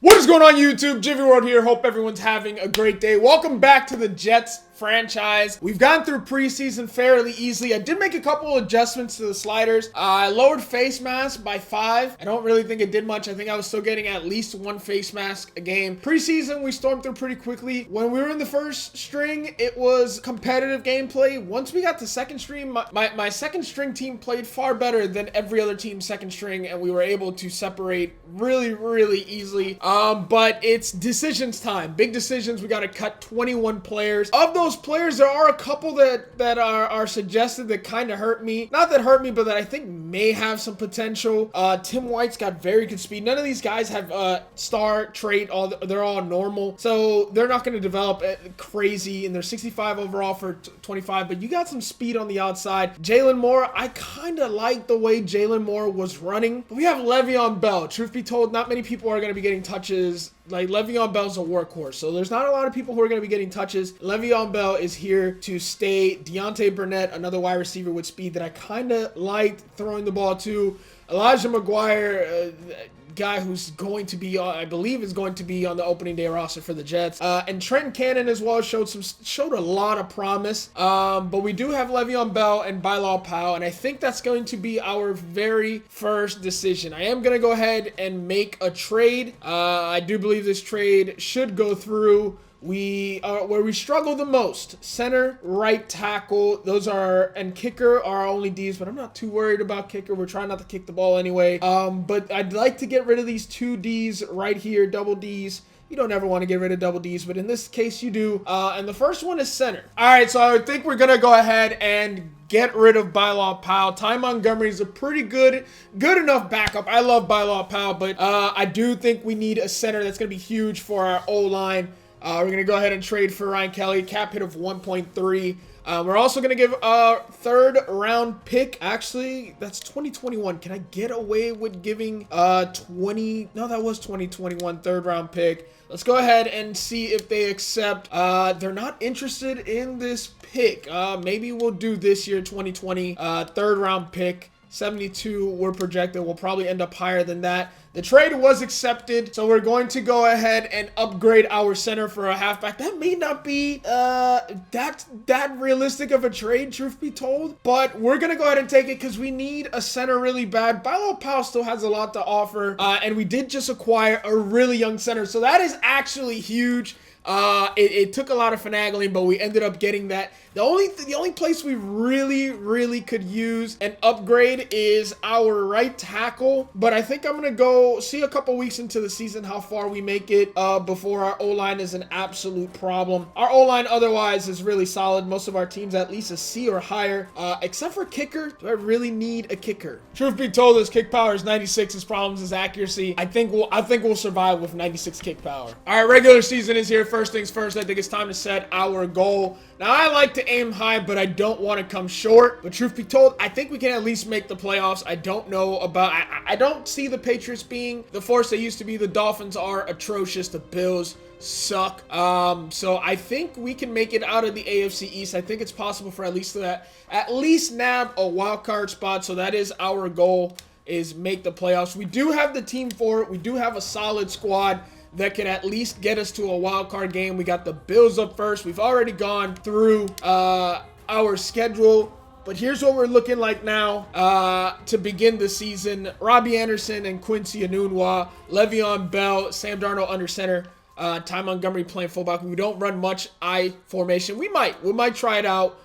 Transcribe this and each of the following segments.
What is going on YouTube? Gyvi World here. Hope everyone's having a great day. Welcome back to the Jets franchise. We've gone through preseason fairly easily. I did make a couple adjustments to the sliders. I lowered face mask by 5. I don't really think it did much. I think I was still getting at least 1 face mask a game. Preseason, we stormed through pretty quickly. When we were in the first string, it was competitive gameplay. Once we got to second string, my second string team played far better than every other team's second string, and we were able to separate really easily. But it's decisions time. Big decisions. We got to cut 21 players. Of those players, there are a couple that are suggested that kind of hurt me. Not that hurt me, but that I think may have some potential. Tim White's got very good speed. None of these guys have star trait. They're all normal, so they're not going to develop crazy. And they're 65 overall for 25. But you got some speed on the outside. Jalen Moore, I kind of like the way Jalen Moore was running. But we have Le'Veon Bell. Truth be told, not many people are going to be getting touches. Like, Le'Veon Bell's a workhorse, so there's not a lot of people who are going to be getting touches. Le'Veon Bell is here to stay. Deontay Burnett, another wide receiver with speed that I kind of liked throwing the ball to. Elijah McGuire, guy who's going to be, I believe is going to be on the opening day roster for the Jets. And Trenton Cannon as well showed a lot of promise. But we do have Le'Veon Bell and Bilal Powell, and I think that's going to be our very first decision. I am going to go ahead and make a trade. I do believe this trade should go through. Where we struggle the most: center, right tackle, and kicker are our only D's, but I'm not too worried about kicker. We're trying not to kick the ball anyway. But I'd like to get rid of these 2 D's right here, double D's. You don't ever want to get rid of double D's, but in this case you do. And the first one is center. All right, so I think we're gonna go ahead and get rid of Bilal Powell. Ty Montgomery is a pretty good enough backup. I love Bilal Powell, but I do think we need a center that's gonna be huge for our O-line. We're going to go ahead and trade for Ryan Kelly, cap hit of 1.3. We're also going to give a 3rd round pick. Actually, that's 2021. Can I get away with giving no, that was 2021 3rd round pick. Let's go ahead and see if they accept. They're not interested in this pick. Maybe we'll do this year, 2020 3rd round pick. 72 we're projected. We'll probably end up higher than that. The trade was accepted, so we're going to go ahead and upgrade our center for a halfback. That may not be that realistic of a trade, truth be told, but we're gonna go ahead and take it because we need a center really bad. Bilal Powell still has a lot to offer, and we did just acquire a really young center, so that is actually huge. It took a lot of finagling, but we ended up getting that. The only place we really could use an upgrade is our right tackle, but I think I'm gonna go see a couple weeks into the season how far we make it before our O-line is an absolute problem. Our O-line otherwise is really solid. Most of our teams at least a C or higher, except for kicker. Do I really need a kicker? Truth be told, his kick power is 96. His problems is accuracy. I think we'll survive with 96 kick power. All right, regular season is here. First things first, I think it's time to set our goal. Now, I like to aim high, but I don't want to come short. But truth be told, I think we can at least make the playoffs. I don't know about... I don't see the Patriots being the force they used to be. The Dolphins are atrocious. The Bills suck. So I think we can make it out of the AFC East. I think it's possible for at least nab a wild card spot. So that is our goal, is make the playoffs. We do have the team for it. We do have a solid squad that can at least get us to a wild card game. We got the Bills up first. We've already gone through our schedule, but here's what we're looking like now to begin the season. Robbie Anderson and Quincy Enunwa, Le'Veon Bell, Sam Darnold under center, Ty Montgomery playing fullback. We don't run much I formation. We might try it out.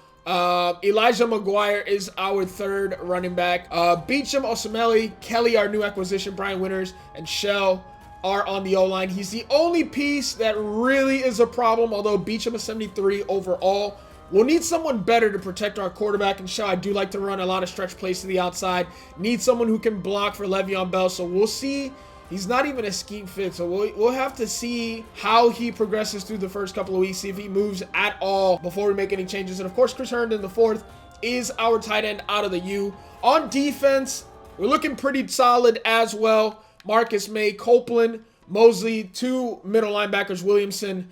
Elijah McGuire is our 3rd running back. Beecham, Osamele, Kelly, our new acquisition, Brian Winters, and Shell are on the O-line. He's the only piece that really is a problem, although Beecham is 73 overall. We'll need someone better to protect our quarterback, and Shaw, I do like to run a lot of stretch plays to the outside. Need someone who can block for Le'Veon Bell, so we'll see. He's not even a scheme fit, so we'll have to see how he progresses through the first couple of weeks, see if he moves at all before we make any changes. And of course, Chris Herndon, the 4th, is our tight end out of the U. On defense, we're looking pretty solid as well. Marcus May, Copeland, Mosley, 2 middle linebackers, Williamson,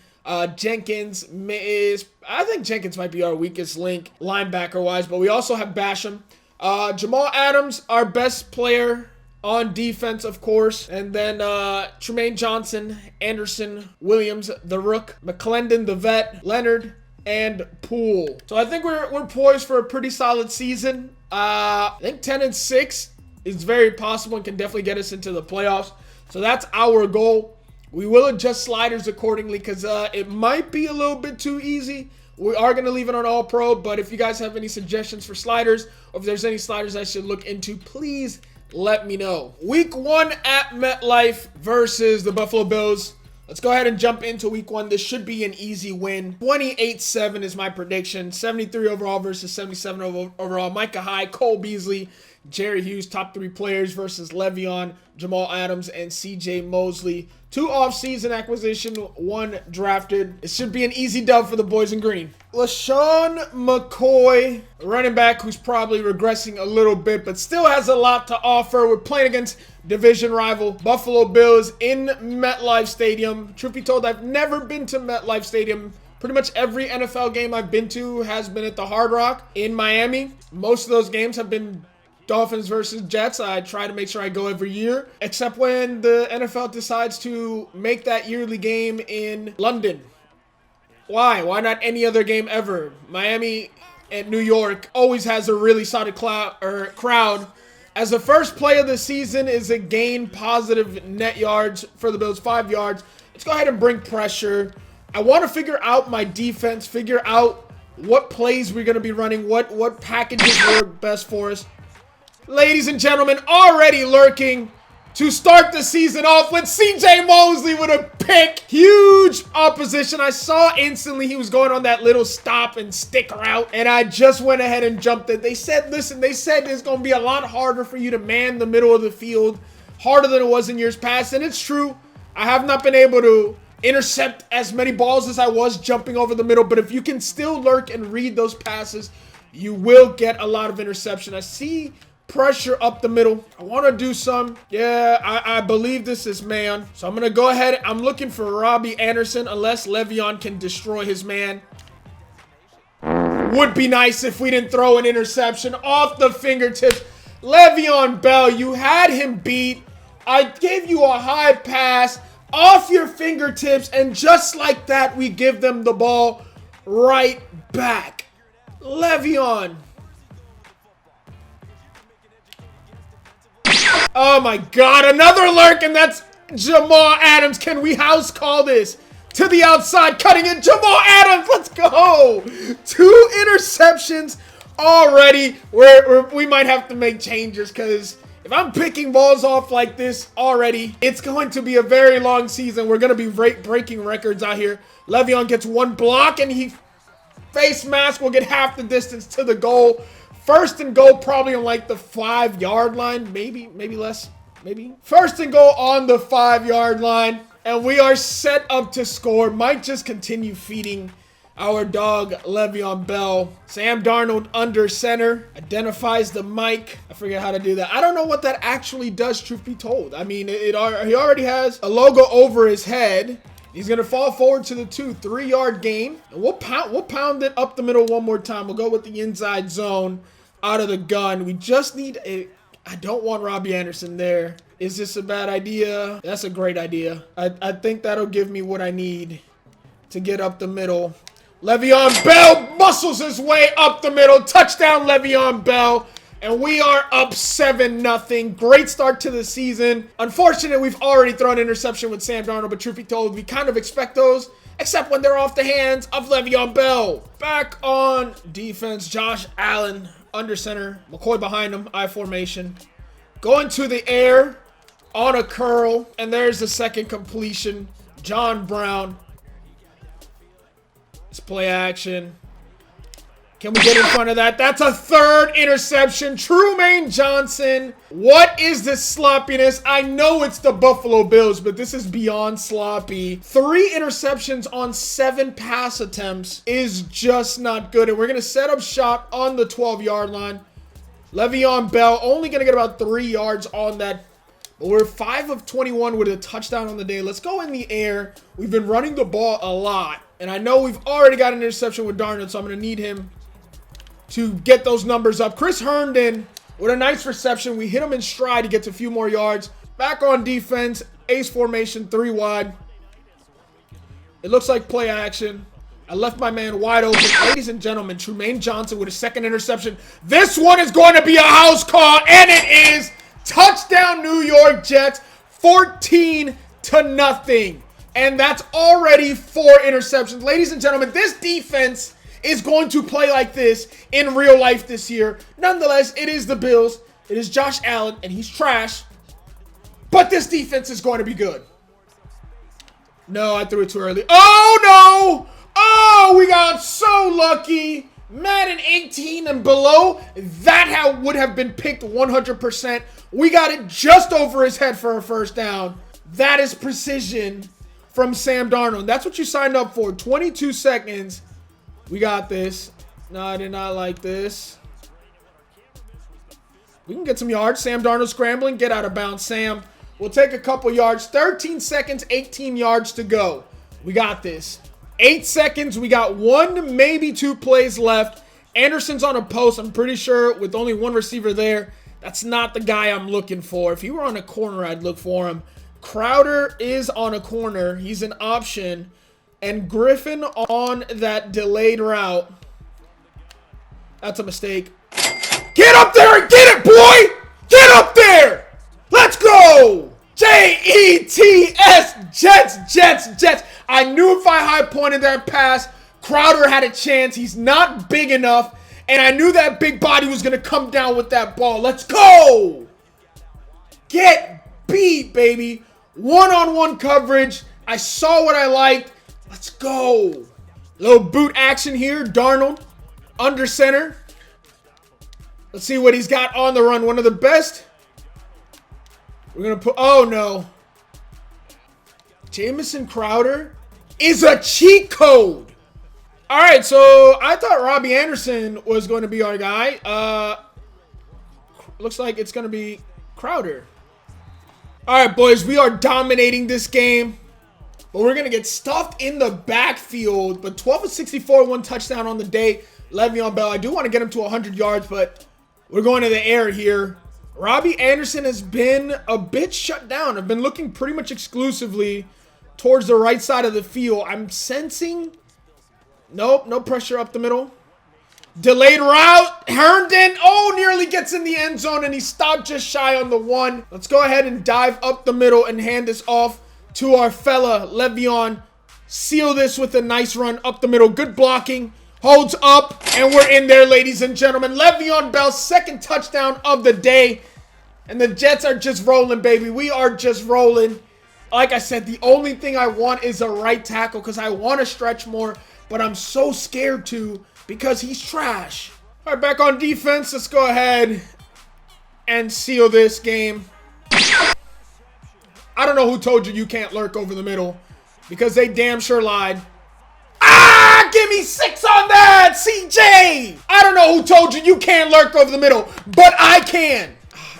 Jenkins I think Jenkins might be our weakest link linebacker-wise, but we also have Basham. Jamal Adams, our best player On defense, of course. And then Tremaine Johnson, Anderson, Williams, the Rook, McClendon, the Vet, Leonard, and Poole. So I think we're poised for a pretty solid season. I think 10-6 is very possible and can definitely get us into the playoffs. So that's our goal. We will adjust sliders accordingly because it might be a little bit too easy. We are going to leave it on all pro, but if you guys have any suggestions for sliders, or if there's any sliders I should look into, please let me know. Week 1 at MetLife versus the Buffalo Bills. Let's go ahead and jump into week 1. This should be an easy win. 28-7 is my prediction. 73 overall versus 77 overall. Micah Hyde, Cole Beasley, Jerry Hughes, top 3 players versus Le'Veon, Jamal Adams, and CJ Mosley. 2 off-season acquisition, 1 drafted. It should be an easy dub for the boys in green. LaShawn McCoy, running back who's probably regressing a little bit, but still has a lot to offer. We're playing against division rival Buffalo Bills in MetLife Stadium. Truth be told, I've never been to MetLife Stadium. Pretty much every NFL game I've been to has been at the Hard Rock in Miami. Most of those games have been Dolphins versus Jets. I try to make sure I go every year, except when the NFL decides to make that yearly game in London. Why? Why not any other game ever? Miami and New York always has a really solid crowd. As the first play of the season is a gain positive net yards for the Bills, 5 yards. Let's go ahead and bring pressure. I want to figure out my defense, figure out what plays we're going to be running, what packages work best for us. Ladies and gentlemen, already lurking to start the season off with CJ Mosley with a pick. Huge opposition. I saw instantly he was going on that little stop and stick route, and I just went ahead and jumped it. They said, listen, they said it's going to be a lot harder for you to man the middle of the field, harder than it was in years past, and it's true. I have not been able to intercept as many balls as I was jumping over the middle, but if you can still lurk and read those passes, you will get a lot of interception. I see pressure up the middle. I want to do some. Yeah, I believe this is man. So I'm going to go ahead. I'm looking for Robbie Anderson unless Le'Veon can destroy his man. Would be nice if we didn't throw an interception off the fingertips. Le'Veon Bell, you had him beat. I gave you a high pass off your fingertips, and just like that, we give them the ball right back. Le'Veon. Oh my God, another lurk, and that's Jamal Adams. Can we house call this? To the outside, cutting it, Jamal Adams, let's go. 2 interceptions already. We might have to make changes because if I'm picking balls off like this already, it's going to be a very long season. We're going to be breaking records out here. Le'Veon gets 1 block, and he face mask will get half the distance to the goal. First and goal probably on like the 5-yard line. Maybe less. Maybe. First and goal on the 5-yard line. And we are set up to score. Might just continue feeding our dog Le'Veon Bell. Sam Darnold under center. Identifies the mic. I forget how to do that. I don't know what that actually does, truth be told. I mean, he already has a logo over his head. He's going to fall forward to the 3-yard gain. And we'll pound it up the middle one more time. We'll go with the inside zone out of the gun. We just need a... I don't want Robbie Anderson there. Is this a bad idea? That's a great idea. I think that'll give me what I need to get up the middle. Le'Veon Bell muscles his way up the middle. Touchdown, Le'Veon Bell. And we are up 7-0. Great start to the season. Unfortunately, we've already thrown an interception with Sam Darnold, but truth be told, we kind of expect those, except when they're off the hands of Le'Veon Bell. Back on defense, Josh Allen under center. McCoy behind him, I formation. Going to the air on a curl, and there's the second completion. John Brown. It's play action. Can we get in front of that? That's a 3rd interception. Tremaine Johnson. What is this sloppiness? I know it's the Buffalo Bills, but this is beyond sloppy. 3 interceptions on 7 pass attempts is just not good. And we're going to set up shop on the 12-yard line. Le'Veon Bell only going to get about 3 yards on that. But we're 5 of 21 with a touchdown on the day. Let's go in the air. We've been running the ball a lot. And I know we've already got an interception with Darnold, so I'm going to need him to get those numbers up. Chris Herndon with a nice reception. We hit him in stride. He gets a few more yards. Back on defense. Ace formation, 3 wide. It looks like play action. I left my man wide open. Ladies and gentlemen, Trumaine Johnson with a second interception. This one is going to be a house call, and it is. Touchdown, New York Jets, 14-0. And that's already 4 interceptions. Ladies and gentlemen, this defense is going to play like this in real life this year. Nonetheless, it is the Bills. It is Josh Allen, and he's trash. But this defense is going to be good. No, I threw it too early. Oh, no! Oh, we got so lucky. Madden 18 and below, that would have been picked 100%. We got it just over his head for a first down. That is precision from Sam Darnold. That's what you signed up for. 22 seconds. We got this. No, I did not like this. We can get some yards. Sam Darnold scrambling. Get out of bounds, Sam. We'll take a couple yards. 13 seconds, 18 yards to go. We got this. 8 seconds. We got 1, maybe 2 plays left. Anderson's on a post. I'm pretty sure with only 1 receiver there. That's not the guy I'm looking for. If he were on a corner, I'd look for him. Crowder is on a corner. He's an option. And Griffin on that delayed route. That's a mistake. Get up there and get it, boy! Get up there! Let's go! J-E-T-S! Jets, Jets, Jets. I knew if I high pointed that pass, Crowder had a chance. He's not big enough. And I knew that big body was going to come down with that ball. Let's go! Get beat, baby. One-on-one coverage. I saw what I liked. Let's go. Little boot action here. Darnold under center. Let's see what he's got on the run. One of the best. We're going to put... Oh, no. Jamison Crowder is a cheat code. All right, so I thought Robbie Anderson was going to be our guy. Looks like it's going to be Crowder. All right, boys, we are dominating this game. But we're going to get stuffed in the backfield. But 12 of 64, 1 touchdown on the day. Le'Veon Bell, I do want to get him to 100 yards, but we're going to the air here. Robbie Anderson has been a bit shut down. I've been looking pretty much exclusively towards the right side of the field. I'm sensing... Nope, no pressure up the middle. Delayed route. Herndon, oh, nearly gets in the end zone, and he stopped just shy on the 1. Let's go ahead and dive up the middle and hand this off to our fella, Le'Veon. Seal this with a nice run up the middle. Good blocking. Holds up, and we're in there, ladies and gentlemen. Le'Veon Bell's second touchdown of the day. And the Jets are just rolling, baby. We are just rolling. Like I said, the only thing I want is a right tackle because I want to stretch more, but I'm so scared to because he's trash. All right, back on defense. Let's go ahead and seal this game. I don't know who told you can't lurk over the middle because they damn sure lied. Ah, give me 6 on that, CJ. I don't know who told you can't lurk over the middle, but I can.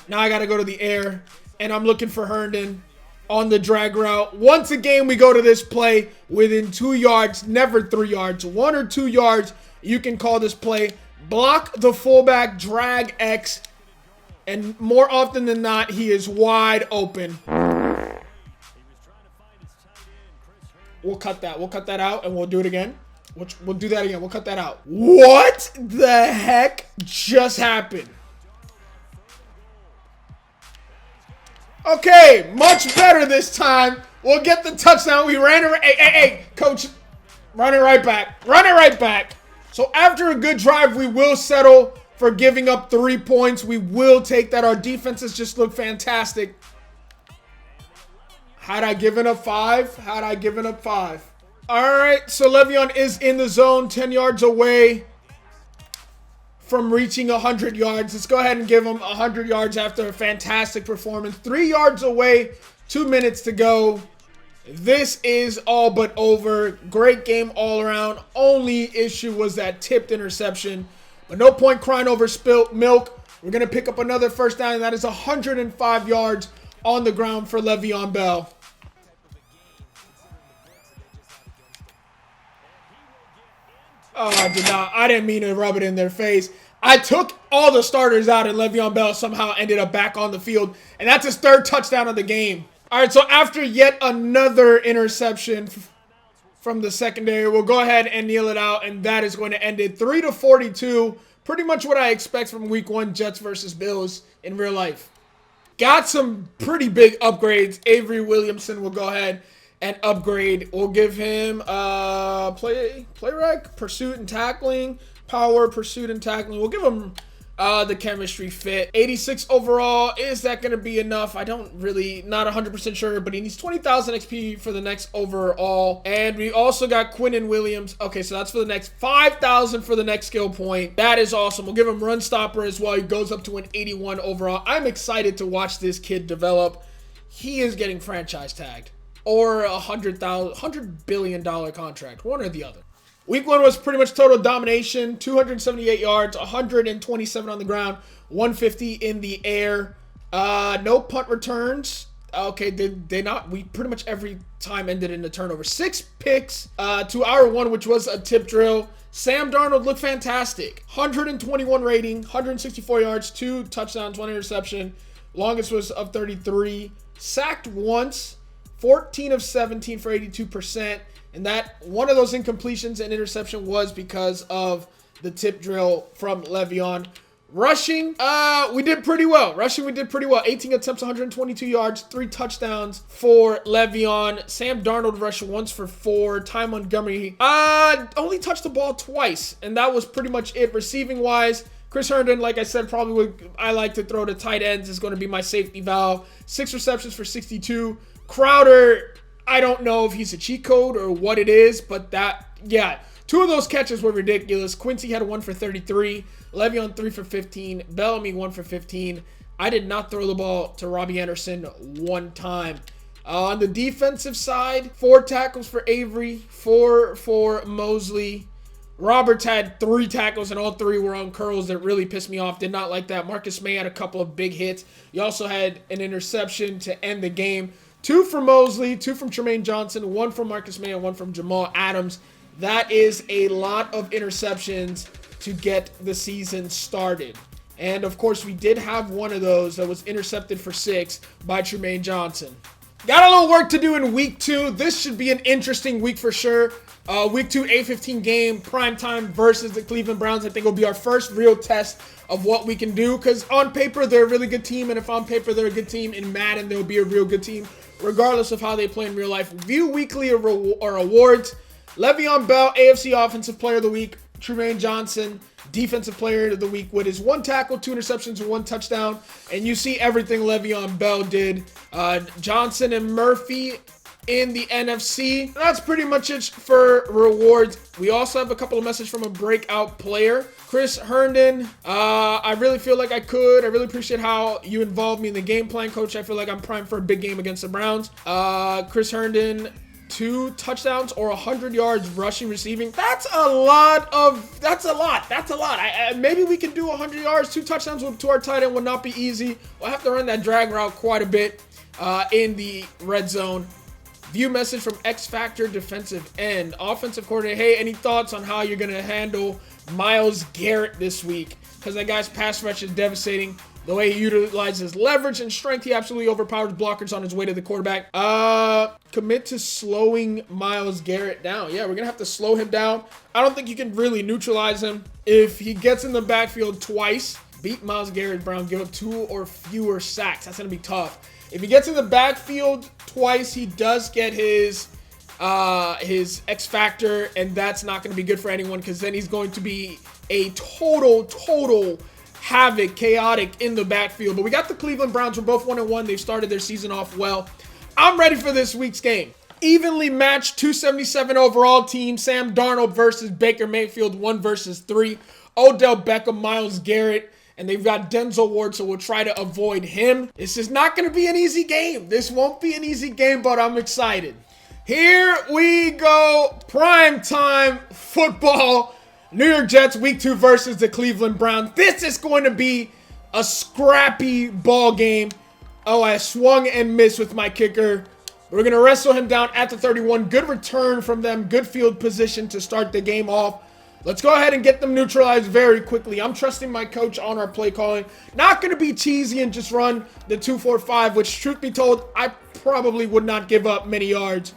Now I got to go to the air, and I'm looking for Herndon on the drag route. Once again, we go to this play within 2 yards, never 3 yards. 1 or 2 yards, you can call this play. Block the fullback, drag X, and more often than not, he is wide open. We'll cut that. We'll cut that out, and we'll do it again. We'll do that again. We'll cut that out. What the heck just happened? Okay, much better this time. We'll get the touchdown. We ran it. Hey, coach. Run it right back. Run it right back. So after a good drive, we will settle for giving up 3 points. We will take that. Our defenses just look fantastic. Had I given up 5? Had I given up 5? All right, so Le'Veon is in the zone, 10 yards away from reaching 100 yards. Let's go ahead and give him 100 yards after a fantastic performance. 3 yards away, 2 minutes to go. This is all but over. Great game all around. Only issue was that tipped interception. But no point crying over spilt milk. We're going to pick up another first down, and that is 105 yards on the ground for Le'Veon Bell. Oh, I didn't mean to rub it in their face. I took all the starters out, and Le'Veon Bell somehow ended up back on the field, and that's his third touchdown of the game. All right, so after yet another interception from the secondary, we'll go ahead and kneel it out, and that is going to end it 3-42. Pretty much what I expect from week 1 Jets versus Bills in real life. Got some pretty big upgrades. Avery Williamson will go ahead and upgrade. We'll give him play rec, pursuit and tackling, power, pursuit and tackling. We'll give him the chemistry fit. 86 overall. Is that going to be enough? I don't really, not 100% sure, but he needs 20,000 XP for the next overall. And we also got Quinnen Williams. Okay, so that's for the next 5,000 for the next skill point. That is awesome. We'll give him run stopper as well. He goes up to an 81 overall. I'm excited to watch this kid develop. He is getting franchise tagged or $100 billion contract, one or the other. Week 1 was pretty much total domination, 278 yards, 127 on the ground, 150 in the air. No punt returns. Okay, we pretty much every time ended in a turnover. 6 picks to our 1, which was a tip drill. Sam Darnold looked fantastic. 121 rating, 164 yards, 2 touchdowns, 1 interception. Longest was of 33. Sacked once, 14 of 17 for 82%. And that one of those incompletions and interception was because of the tip drill from Le'Veon. Rushing, we did pretty well. 18 attempts, 122 yards, 3 touchdowns for Le'Veon. Sam Darnold rushed once for 4. Ty Montgomery only touched the ball twice, and that was pretty much it. Receiving wise, Chris Herndon, like I said, probably what I like to throw to tight ends is going to be my safety valve. 6 receptions for 62. Crowder, I don't know if he's a cheat code or what it is, but 2 of those catches were ridiculous. Quincy had 1 for 33. Le'Veon 3 for 15. Bellamy 1 for 15. I did not throw the ball to Robbie Anderson 1 time. On the defensive side, 4 tackles for Avery, 4 for Mosley. Roberts had 3 tackles, and all 3 were on curls that really pissed me off. Did not like that. Marcus May had a couple of big hits. He also had an interception to end the game. 2 from Mosley, 2 from Tremaine Johnson, 1 from Marcus May, and 1 from Jamal Adams. That is a lot of interceptions to get the season started. And, of course, we did have one of those that was intercepted for 6 by Tremaine Johnson. Got a little work to do in week 2. This should be an interesting week for sure. Week 2, 8:15 game, primetime versus the Cleveland Browns. I think will be our first real test of what we can do, because on paper, they're a really good team, and if on paper they're a good team, in Madden, they'll be a real good team, regardless of how they play in real life. View weekly or awards. Le'Veon Bell, AFC Offensive Player of the Week. Tremaine Johnson, Defensive Player of the Week with his 1 tackle, 2 interceptions, and 1 touchdown. And you see everything Le'Veon Bell did. Johnson and Murphy in the NFC. That's pretty much it for rewards. We also have a couple of messages from a breakout player. Chris Herndon, I really feel like I really appreciate how you involved me in the game plan, coach. I feel like I'm primed for a big game against the Browns. Chris Herndon, 2 touchdowns or 100 yards rushing, receiving. That's a lot. Maybe we can do 100 yards, 2 touchdowns to our tight end would not be easy. We'll have to run that drag route quite a bit in the red zone. View message from X Factor defensive end. Offensive coordinator, hey, any thoughts on how you're going to handle Myles Garrett this week? Because that guy's pass rush is devastating. The way he utilizes leverage and strength, he absolutely overpowers blockers on his way to the quarterback. Commit to slowing Myles Garrett down. Yeah, we're going to have to slow him down. I don't think you can really neutralize him. If he gets in the backfield twice, beat Myles Garrett, Brown, give up 2 or fewer sacks. That's going to be tough. If he gets in the backfield twice, he does get his X Factor, and that's not going to be good for anyone, because then he's going to be a total havoc, chaotic in the backfield. But we got the Cleveland Browns. We're both 1-1. They've started their season off well. I'm ready for this week's game. Evenly matched 277 overall team. Sam Darnold versus Baker Mayfield, 1 versus 3. Odell Beckham, Myles Garrett. And they've got Denzel Ward, so we'll try to avoid him. This is not going to be an easy game. This won't be an easy game, but I'm excited. Here we go. Primetime football. New York Jets, week 2 versus the Cleveland Browns. This is going to be a scrappy ball game. Oh, I swung and missed with my kicker. We're going to wrestle him down at the 31. Good return from them. Good field position to start the game off. Let's go ahead and get them neutralized very quickly. I'm trusting my coach on our play calling. Not going to be cheesy and just run the 2-4-5, which, truth be told, I probably would not give up many yards.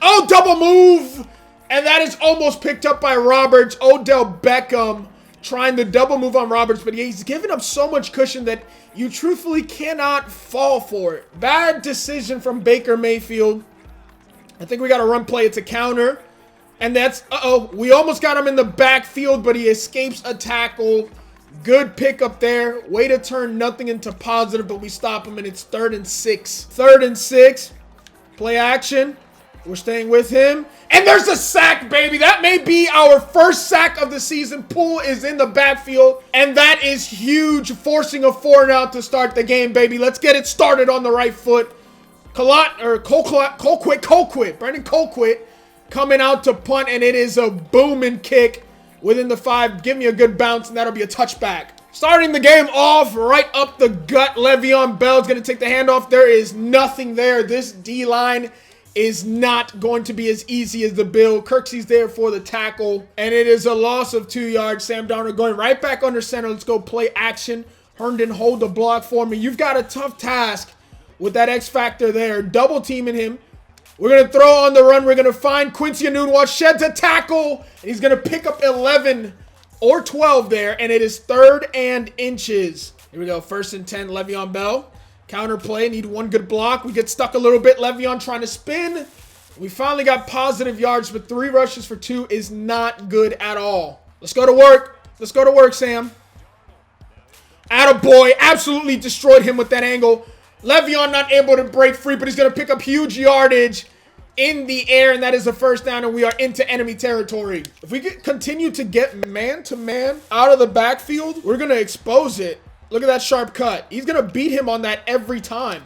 Oh, double move! And that is almost picked up by Roberts. Odell Beckham trying the double move on Roberts, but he's given up so much cushion that you truthfully cannot fall for it. Bad decision from Baker Mayfield. I think we got a run play. It's a counter. And that's, we almost got him in the backfield, but he escapes a tackle. Good pick up there. Way to turn nothing into positive, but we stop him, and it's 3rd and 6. 3rd and 6. Play action. We're staying with him. And there's a sack, baby. That may be our first sack of the season. Poole is in the backfield, and that is huge, forcing a 4-and-out to start the game, baby. Let's get it started on the right foot. Colquitt, Brendan Colquitt coming out to punt, and it is a booming kick within the 5. Give me a good bounce, and that'll be a touchback. Starting the game off right up the gut. Le'Veon Bell's going to take the handoff. There is nothing there. This D-line is not going to be as easy as the Bill. Kirksey's there for the tackle, and it is a loss of 2 yards. Sam Darnold going right back under center. Let's go play action. Herndon, hold the block for me. You've got a tough task with that X factor there. Double teaming him. We're going to throw on the run. We're going to find Quincy Enunwa, sheds a tackle, and he's going to pick up 11 or 12 there, and it is 3rd and inches. Here we go. 1st and 10, Le'Veon Bell. Counter play, need one good block. We get stuck a little bit. Le'Veon trying to spin. We finally got positive yards, but 3 rushes for 2 is not good at all. Let's go to work. Let's go to work, Sam. Attaboy, absolutely destroyed him with that angle. Le'Veon not able to break free, but he's going to pick up huge yardage in the air, and that is a 1st down, and we are into enemy territory. If we continue to get man-to-man out of the backfield, we're going to expose it. Look at that sharp cut. He's going to beat him on that every time.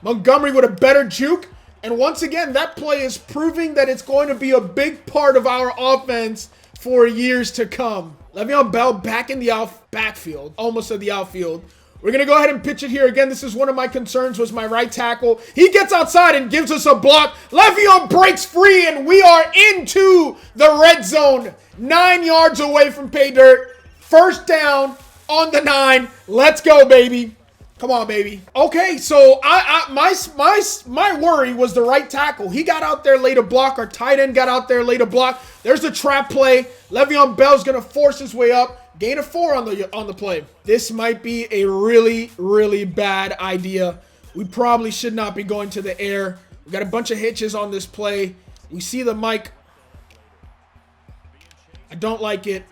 Montgomery with a better juke. And once again, that play is proving that it's going to be a big part of our offense for years to come. Le'Veon Bell back in the backfield. Almost at the outfield. We're going to go ahead and pitch it here. Again, this is one of my concerns was my right tackle. He gets outside and gives us a block. Le'Veon breaks free, and we are into the red zone. 9 yards away from pay dirt. 1st down. On the 9. Let's go, baby. Come on, baby. Okay, so my worry was the right tackle. He got out there late a block. Our tight end got out there late a block. There's the trap play. Le'Veon Bell's going to force his way up. Gain of 4 on the play. This might be a really, really bad idea. We probably should not be going to the air. We got a bunch of hitches on this play. We see the mic. I don't like it.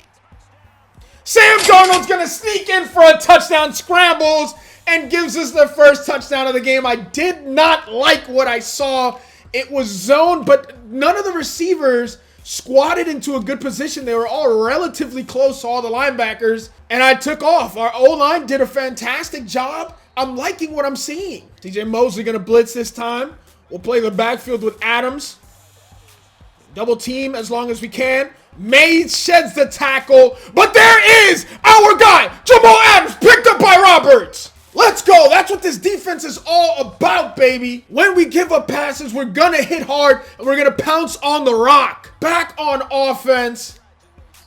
Sam Darnold's going to sneak in for a touchdown, scrambles, and gives us the 1st touchdown of the game. I did not like what I saw. It was zoned, but none of the receivers squatted into a good position. They were all relatively close to all the linebackers, and I took off. Our O-line did a fantastic job. I'm liking what I'm seeing. TJ Mosley going to blitz this time. We'll play the backfield with Adams. Double team as long as we can. May sheds the tackle, but there is our guy, Jamal Adams, picked up by Roberts. Let's go. That's what this defense is all about, baby. When we give up passes, we're going to hit hard, and we're going to pounce on the rock. Back on offense.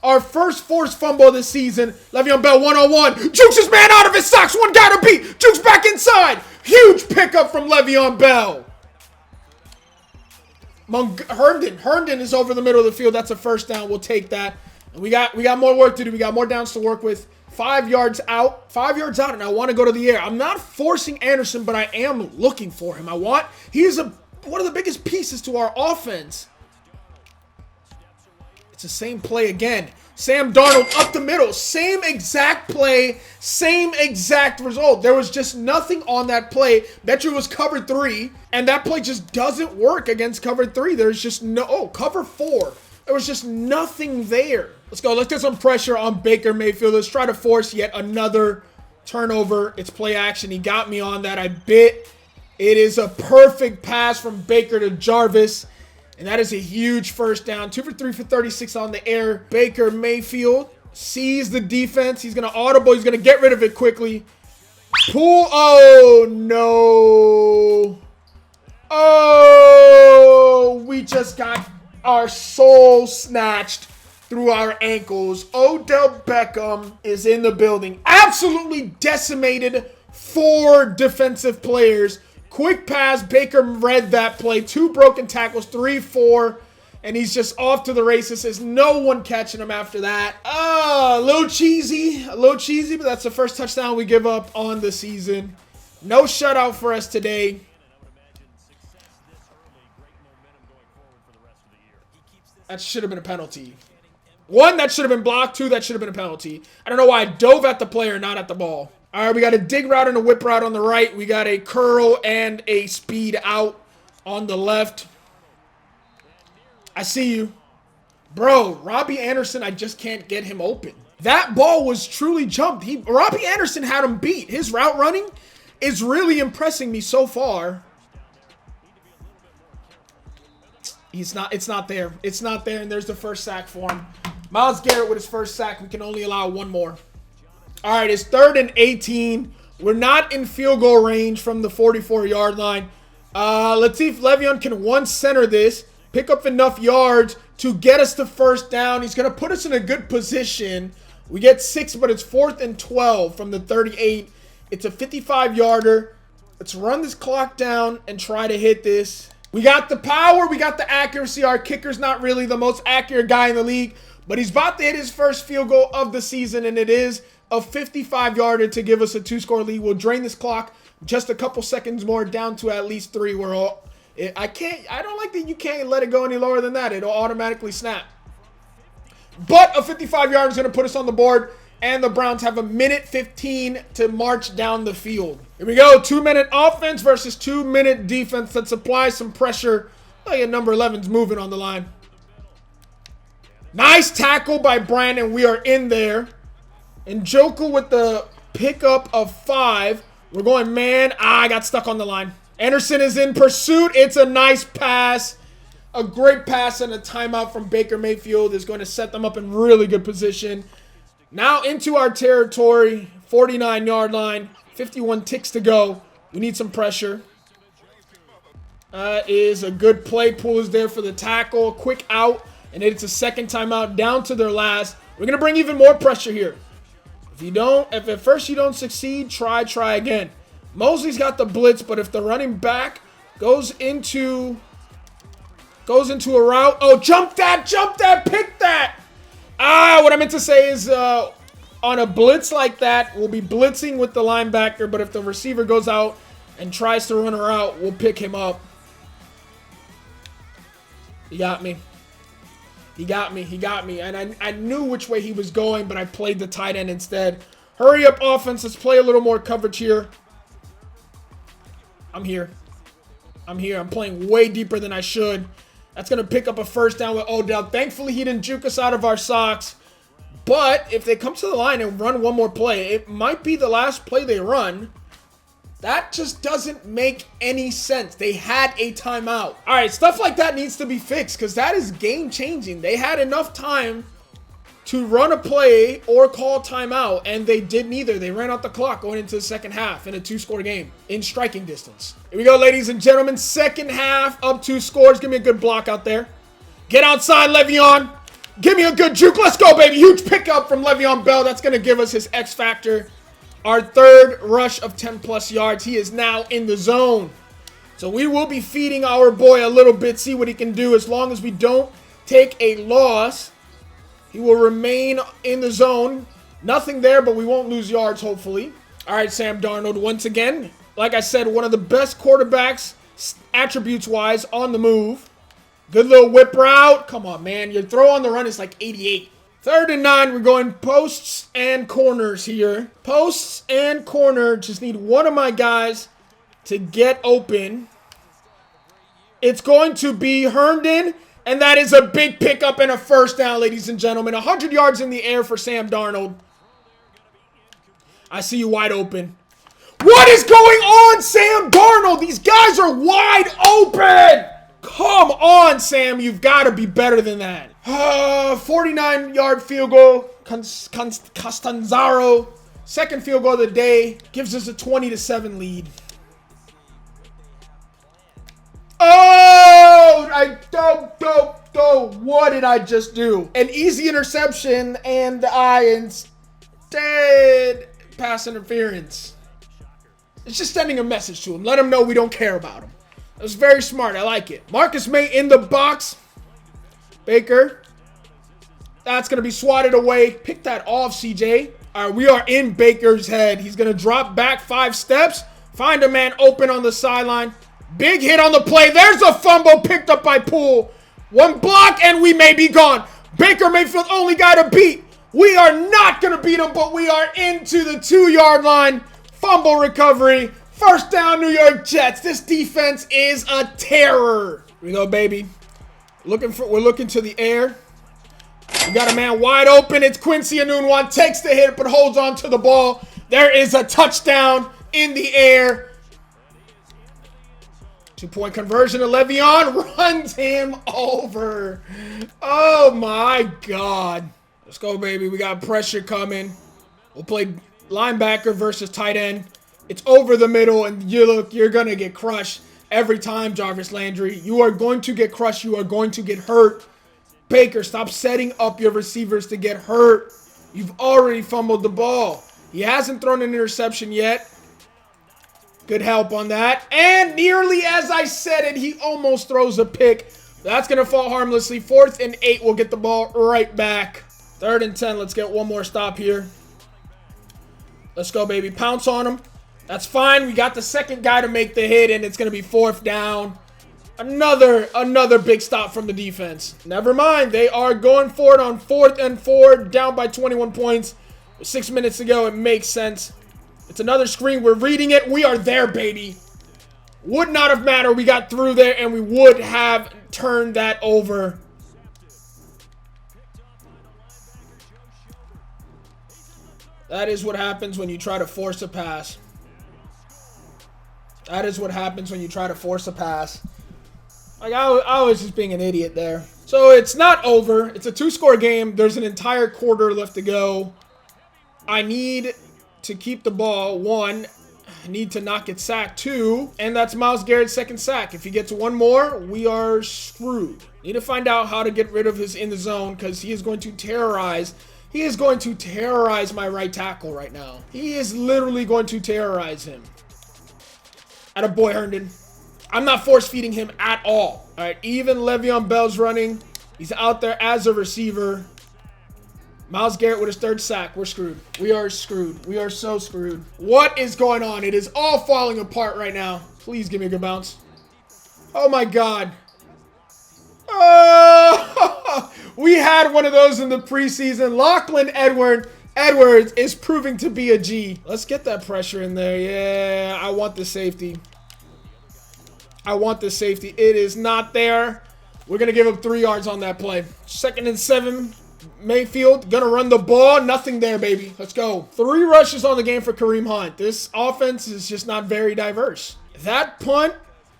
Our first forced fumble of the season. Le'Veon Bell, 1-on-1. Jukes his man out of his socks. One guy to beat. Jukes back inside. Huge pickup from Le'Veon Bell. Herndon is over the middle of the field. That's a 1st down. We'll take that. And we got more work to do. We got more downs to work with. 5 yards out. 5 yards out, and I want to go to the air. I'm not forcing Anderson, but I am looking for him. He's one of the biggest pieces to our offense. It's the same play again. Sam Darnold up the middle. Same exact play. Same exact result. There was just nothing on that play. Bet you it was cover 3. And that play just doesn't work against cover 3. There's just cover 4. There was just nothing there. Let's go. Let's get some pressure on Baker Mayfield. Let's try to force yet another turnover. It's play action. He got me on that. I bit. It is a perfect pass from Baker to Jarvis. And that is a huge 1st down. 2 for 3 for 36 on the air. Baker Mayfield sees the defense. He's going to audible. He's going to get rid of it quickly. Poole. Oh, no. Oh, we just got our soul snatched through our ankles. Odell Beckham is in the building. Absolutely decimated 4 defensive players. Quick pass. Baker read that play. 2 broken tackles. 3, 4. And he's just off to the races. There's no one catching him after that. A little cheesy. A little cheesy, but that's the first touchdown we give up on the season. No shutout for us today. That should have been a penalty. 1, that should have been blocked. 2, that should have been a penalty. I don't know why I dove at the player, not at the ball. All right, we got a dig route and a whip route on the right. We got a curl and a speed out on the left. I see you. Bro, Robbie Anderson, I just can't get him open. That ball was truly jumped. Robbie Anderson had him beat. His route running is really impressing me so far. It's not there. It's not there, and there's the first sack for him. Myles Garrett with his first sack. We can only allow 1 more. All right, it's 3rd and 18. We're not in field goal range from the 44-yard line. Let's see if Le'Veon can center this, pick up enough yards to get us the first down. He's going to put us in a good position. We get 6, but it's 4th and 12 from the 38. It's a 55-yarder. Let's run this clock down and try to hit this. We got the power. We got the accuracy. Our kicker's not really the most accurate guy in the league, but he's about to hit his first field goal of the season, and it is a 55-yarder to give us a 2-score lead. We'll drain this clock just a couple seconds more down to at least 3. I don't like that you can't let it go any lower than that. It'll automatically snap. But a 55-yarder is going to put us on the board, and the Browns have 1:15 to march down the field. Here we go. 2-minute offense versus 2-minute defense. Let's apply some pressure. Look at number 11's moving on the line. Nice tackle by Brandon. We are in there. And Njoku with the pickup of 5. We're going man. I got stuck on the line. Anderson is in pursuit. It's a nice pass. A great pass and a timeout from Baker Mayfield is going to set them up in really good position. Now into our territory. 49-yard line. 51 ticks to go. We need some pressure. Is a good play. Pool is there for the tackle. Quick out. And it's a second timeout down to their last. We're going to bring even more pressure here. If at first you don't succeed, try again. Mosley's got the blitz, but if the running back goes into a route. Oh, jump that, pick that. What I meant to say is on a blitz like that, we'll be blitzing with the linebacker, but if the receiver goes out and tries to run a route, we'll pick him up. He got me. He got me. And I knew which way he was going, but I played the tight end instead. Hurry up, offense. Let's play a little more coverage here. I'm here. I'm playing way deeper than I should. That's going to pick up a first down with Odell. Thankfully, he didn't juke us out of our socks. But if they come to the line and run one more play, it might be the last play they run. That just doesn't make any sense. They had a timeout. All right, stuff like that needs to be fixed because that is game-changing. They had enough time to run a play or call timeout, and they did neither. They ran out the clock going into the second half in a 2-score game in striking distance. Here we go, ladies and gentlemen. Second half, up 2 scores. Give me a good block out there. Get outside, Le'Veon. Give me a good juke. Let's go, baby. Huge pickup from Le'Veon Bell. That's going to give us his X factor. Our third rush of 10-plus yards. He is now in the zone. So we will be feeding our boy a little bit, see what he can do. As long as we don't take a loss, he will remain in the zone. Nothing there, but we won't lose yards, hopefully. All right, Sam Darnold, once again. Like I said, one of the best quarterbacks, attributes-wise, on the move. Good little whip route. Come on, man. Your throw on the run is like 88. 3rd and 9, we're going posts and corners here. Posts and corner. Just need one of my guys to get open. It's going to be Herndon, and that is a big pickup and a first down, ladies and gentlemen. 100 yards in the air for Sam Darnold. I see you wide open. What is going on, Sam Darnold? These guys are wide open. Come on, Sam. You've got to be better than that. 49-yard field goal. Castanzaro. Second field goal of the day. Gives us a 20-7 lead. Oh, I don't. What did I just do? An easy interception, and I instead pass interference. It's just sending a message to him. Let him know we don't care about him. That was very smart. I like it. Marcus May in the box. Baker. That's going to be swatted away. Pick that off, CJ. All right, we are in Baker's head. He's going to drop back 5 steps. Find a man open on the sideline. Big hit on the play. There's a fumble picked up by Poole. 1 block, and we may be gone. Baker Mayfield, only guy to beat. We are not going to beat him, but we are into the 2-yard line. Fumble recovery. First down, New York Jets. This defense is a terror. Here we go, baby. We're looking to the air. We got a man wide open. It's Quincy Enunwa. Takes the hit, but holds on to the ball. There is a touchdown in the air. 2-point conversion to Le'Veon. Runs him over. Oh, my God. Let's go, baby. We got pressure coming. We'll play linebacker versus tight end. It's over the middle, and you're going to get crushed every time, Jarvis Landry. You are going to get crushed. You are going to get hurt. Baker, stop setting up your receivers to get hurt. You've already fumbled the ball. He hasn't thrown an interception yet. Good help on that. And nearly as I said it, he almost throws a pick. That's going to fall harmlessly. 4th and 8. We'll get the ball right back. 3rd and 10. Let's get one more stop here. Let's go, baby. Pounce on him. That's fine. We got the second guy to make the hit, and it's going to be 4th down. Another big stop from the defense. Never mind. They are going for it on 4th and 4, down by 21 points. With 6 minutes to go. It makes sense. It's another screen. We're reading it. We are there, baby. Would not have mattered. We got through there, and we would have turned that over. That is what happens when you try to force a pass. That is what happens when you try to force a pass. Like, I was just being an idiot there. So it's not over. It's a 2-score game. There's an entire quarter left to go. I need to keep the ball. 1, I need to not get sacked. 2, and that's Myles Garrett's 2nd sack. If he gets 1 more, we are screwed. Need to find out how to get rid of his in the zone, because he is going to terrorize. He is going to terrorize my right tackle right now. He is literally going to terrorize him. Attaboy, Herndon. I'm not force-feeding him at all. All right, even Le'Veon Bell's running. He's out there as a receiver. Myles Garrett with his 3rd sack. We're screwed. We are screwed. We are so screwed. What is going on? It is all falling apart right now. Please give me a good bounce. Oh, my God. Oh, we had one of those in the preseason. Lachlan Edwards is proving to be a G. Let's get that pressure in there. Yeah, I want the safety. I want the safety. It is not there. We're going to give up 3 yards on that play. 2nd and 7. Mayfield going to run the ball. Nothing there, baby. Let's go. 3 rushes on the game for Kareem Hunt. This offense is just not very diverse. That punt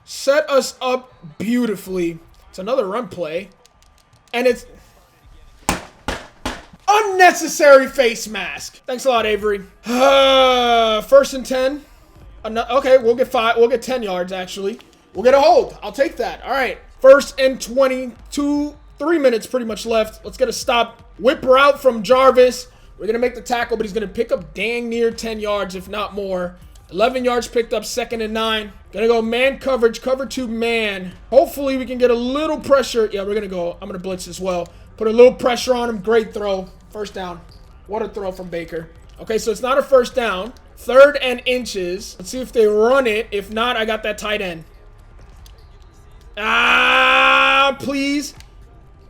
set us up beautifully. It's another run play. And it's unnecessary face mask. Thanks a lot, Avery. 1st and 10. Okay, we'll get 5. We'll get 10 yards, actually. We'll get a hold. I'll take that. All right. 1st and 22. 3 minutes pretty much left. Let's get a stop. Whip route from Jarvis. We're going to make the tackle, but he's going to pick up dang near 10 yards, if not more. 11 yards picked up, 2nd and 9. Going to go man coverage, cover 2 man. Hopefully we can get a little pressure. Yeah, we're going to go. I'm going to blitz as well. Put a little pressure on him. Great throw. 1st down. What a throw from Baker. Okay, so it's not a 1st down. 3rd and inches. Let's see if they run it. If not, I got that tight end. Please.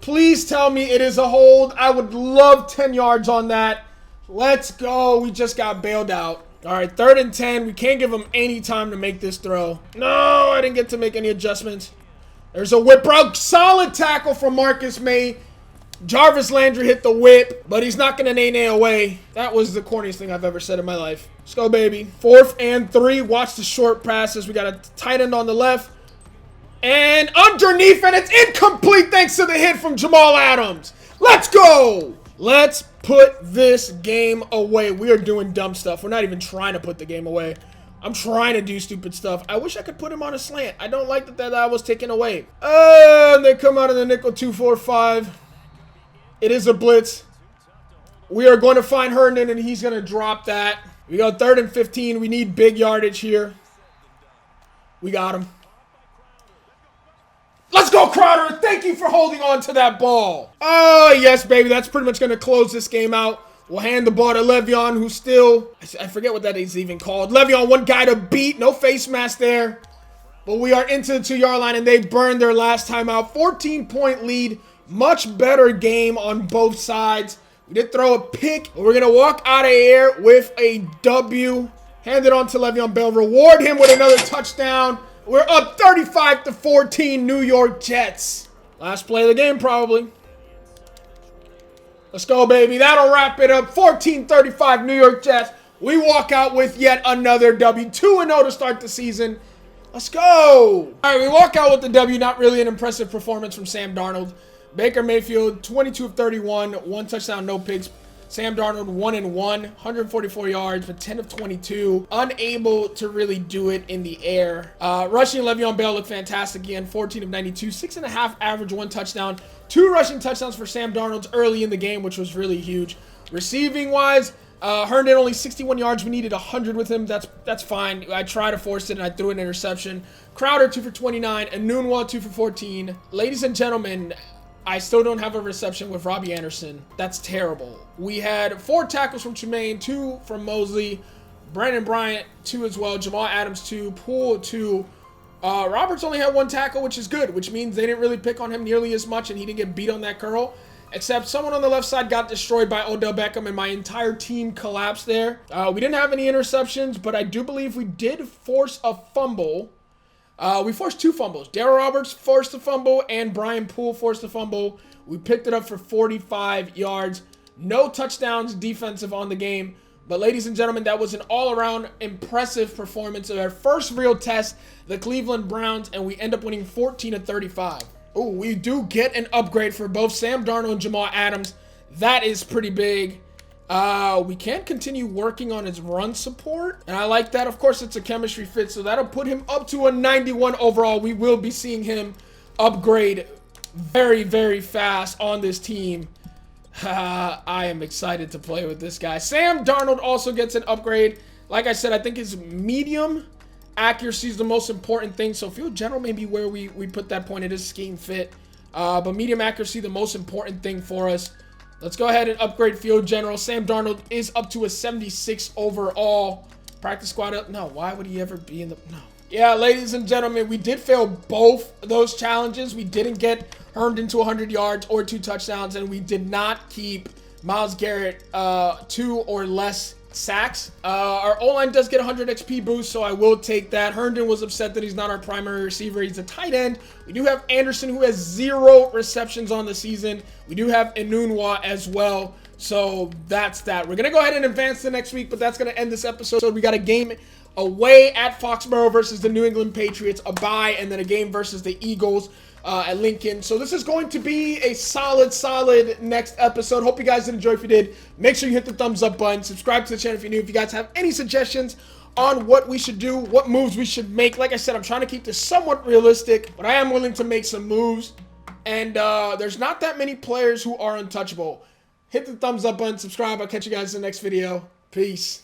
Please tell me it is a hold. I would love 10 yards on that. Let's go. We just got bailed out. All right, 3rd and 10. We can't give them any time to make this throw. No, I didn't get to make any adjustments. There's a whip route. Solid tackle from Marcus May. Jarvis Landry hit the whip, but he's not going to nay away. That was the corniest thing I've ever said in my life. Let's go, baby. 4th and 3. Watch the short passes. We got a tight end on the left. And underneath, and it's incomplete thanks to the hit from Jamal Adams. Let's go. Let's put this game away. We are doing dumb stuff. We're not even trying to put the game away. I'm trying to do stupid stuff. I wish I could put him on a slant. I don't like that was taken away. And they come out of the nickel 2-4-5. It is a blitz. We are going to find Herndon, and he's going to drop that. We go 3rd and 15. We need big yardage here. We got him. Let's go, Crowder. Thank you for holding on to that ball. Oh, yes, baby. That's pretty much going to close this game out. We'll hand the ball to Le'Veon, who's still... I forget what that is even called. Le'Veon, one guy to beat. No face mask there. But we are into the 2-yard line, and they burned their last time out. 14-point lead. Much better game on both sides. We did throw a pick. But we're going to walk out of here with a W. Hand it on to Le'Veon Bell. Reward him with another touchdown. We're up 35-14, New York Jets. Last play of the game, probably. Let's go, baby. That'll wrap it up. 14-35, New York Jets. We walk out with yet another W. 2-0 to start the season. Let's go. All right, we walk out with the W. Not really an impressive performance from Sam Darnold. Baker Mayfield, 22 of 31, 1 touchdown, no picks. Sam Darnold, 1-1, 144 yards, but 10 of 22. Unable to really do it in the air. Rushing Le'Veon Bell looked fantastic again. 14 of 92, 6.5 average, 1 touchdown. 2 rushing touchdowns for Sam Darnold early in the game, which was really huge. Receiving-wise, Herndon only 61 yards. We needed 100 with him. That's fine. I tried to force it, and I threw an interception. Crowder, 2 for 29. Enunwa, 2 for 14. Ladies and gentlemen, I still don't have a reception with Robbie Anderson. That's terrible. We had 4 tackles from Tremaine, 2 from Mosley, Brandon Bryant, 2 as well, Jamal Adams, 2, Poole, 2. Roberts only had 1 tackle, which is good, which means they didn't really pick on him nearly as much, and he didn't get beat on that curl. Except someone on the left side got destroyed by Odell Beckham, and my entire team collapsed there. We didn't have any interceptions, but I do believe we did force a fumble. We forced 2 fumbles. Darryl Roberts forced a fumble and Brian Poole forced a fumble. We picked it up for 45 yards. No touchdowns defensive on the game. But ladies and gentlemen, that was an all-around impressive performance of our first real test, the Cleveland Browns, and we end up winning 14-35. Oh, we do get an upgrade for both Sam Darnold and Jamal Adams. That is pretty big. We can continue working on his run support, and I like that. Of course, it's a chemistry fit, so that'll put him up to a 91 overall. We will be seeing him upgrade very, very fast on this team. I am excited to play with this guy. Sam Darnold also gets an upgrade. Like I said, I think his medium accuracy is the most important thing, so field general may be where we put that point. It is scheme fit, but medium accuracy, the most important thing for us. Let's go ahead and upgrade field general. Sam Darnold is up to a 76 overall. Practice squad up. No, why would he ever be in the... No. Yeah, ladies and gentlemen, we did fail both those challenges. We didn't get Herndon to 100 yards or 2 touchdowns, and we did not keep Myles Garrett 2 or less sacks. Our O-line does get 100 XP boost, so I will take that. Herndon was upset that he's not our primary receiver. He's a tight end. We do have Anderson, who has 0 receptions on the season. We do have Enunwa as well. So that's that. We're going to go ahead and advance to next week, but that's going to end this episode. So we got a game away at Foxborough versus the New England Patriots, a bye, and then a game versus the Eagles at Lincoln. So this is going to be a solid next episode. Hope you guys did enjoy. If you did, make sure you hit the thumbs up button. Subscribe to the channel if you're new. If you guys have any suggestions on what we should do, what moves we should make. Like I said, I'm trying to keep this somewhat realistic, but I am willing to make some moves. And there's not that many players who are untouchable. Hit the thumbs up button, subscribe. I'll catch you guys in the next video. Peace.